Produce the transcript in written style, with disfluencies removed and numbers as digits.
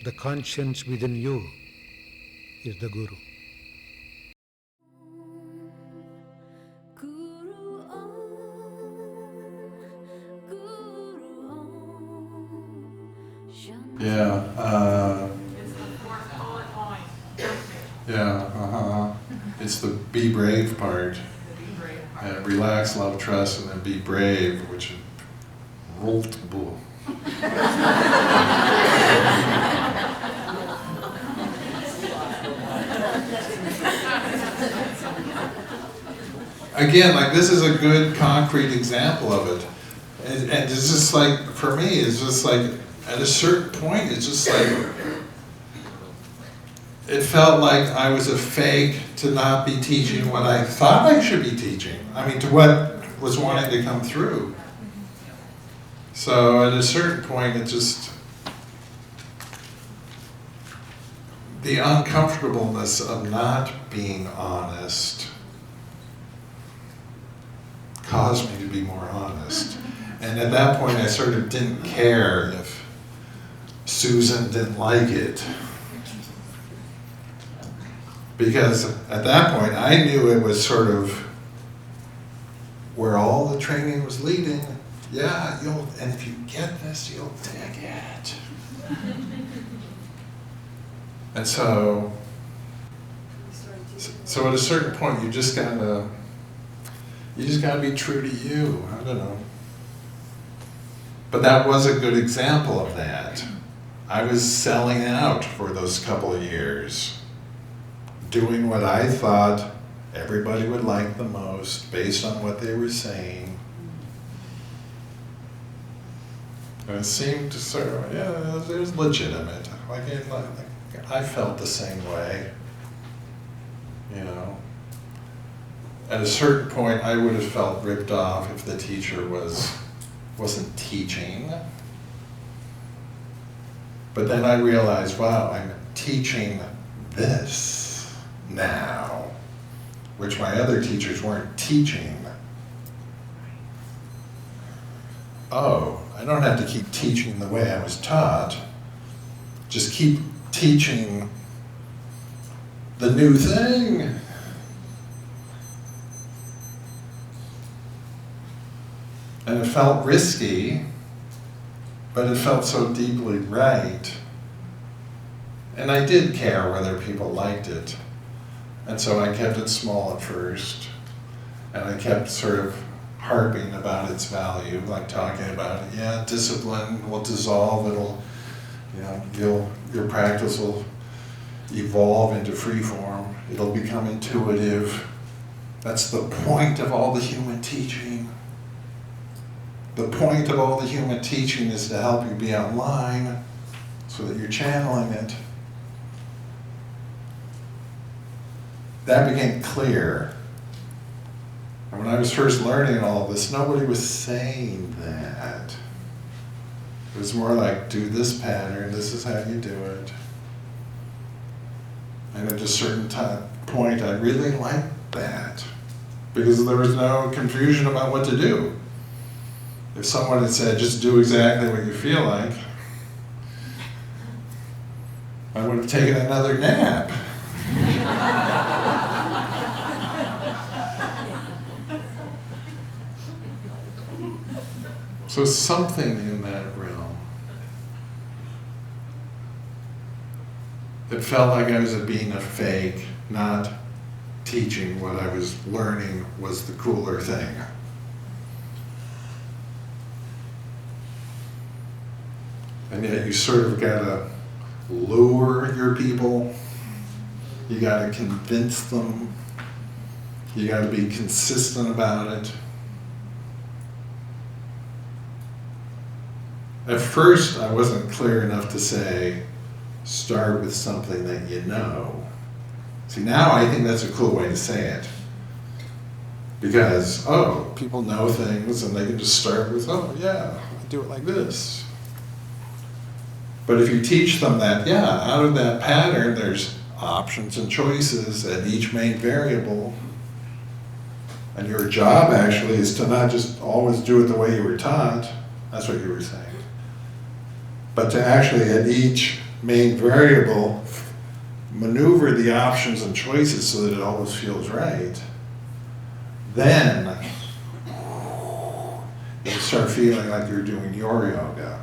the conscience within you is the Guru. Yeah. It's the fourth bullet point. Yeah. It's the be brave part. The be brave part. Relax, love, trust, and then be brave, which is multiple. Again, like this is a good concrete example of it. And it's just like, for me, it's just like, at a certain point, it's just like, it felt like I was a fake to not be teaching what I thought I should be teaching. I mean, to what was wanting to come through. So at a certain point, it just, the uncomfortableness of not being honest caused me to be more honest. And at that point, I sort of didn't care if Susan didn't like it. Because at that point, I knew it was sort of where all the training was leading. Yeah, and if you get this, you'll dig it. And so at a certain point, you just gotta be true to you. I don't know. But that was a good example of that. I was selling out for those couple of years, doing what I thought everybody would like the most based on what they were saying. And it seemed to sort of, yeah, it was legitimate. I felt the same way, you know. At a certain point, I would have felt ripped off if the teacher wasn't teaching. But then I realized, wow, I'm teaching this now, which my other teachers weren't teaching. Oh, I don't have to keep teaching the way I was taught. Just keep teaching the new thing. And it felt risky, but it felt so deeply right. And I did care whether people liked it. And so I kept it small at first. And I kept sort of harping about its value, like talking about it. Yeah, discipline will dissolve, your practice will evolve into free form. It'll become intuitive. That's the point of all the human teaching. The point of all the human teaching is to help you be online so that you're channeling it. That became clear. And when I was first learning all of this, nobody was saying that. It was more like, do this pattern, this is how you do it. And at a certain point, I really liked that because there was no confusion about what to do. If someone had said, just do exactly what you feel like, I would have taken another nap. So something in that realm. It felt like I was being a fake, not teaching what I was learning was the cooler thing. And yet you sort of gotta lure your people. You gotta convince them. You gotta be consistent about it. At first, I wasn't clear enough to say, start with something that you know. See, now I think that's a cool way to say it. Because, people know things and they can just start with, I do it like this. But if you teach them that, out of that pattern, there's options and choices at each main variable. And your job actually is to not just always do it the way you were taught. That's what you were saying. But to actually at each main variable, maneuver the options and choices so that it always feels right, then you start feeling like you're doing your yoga.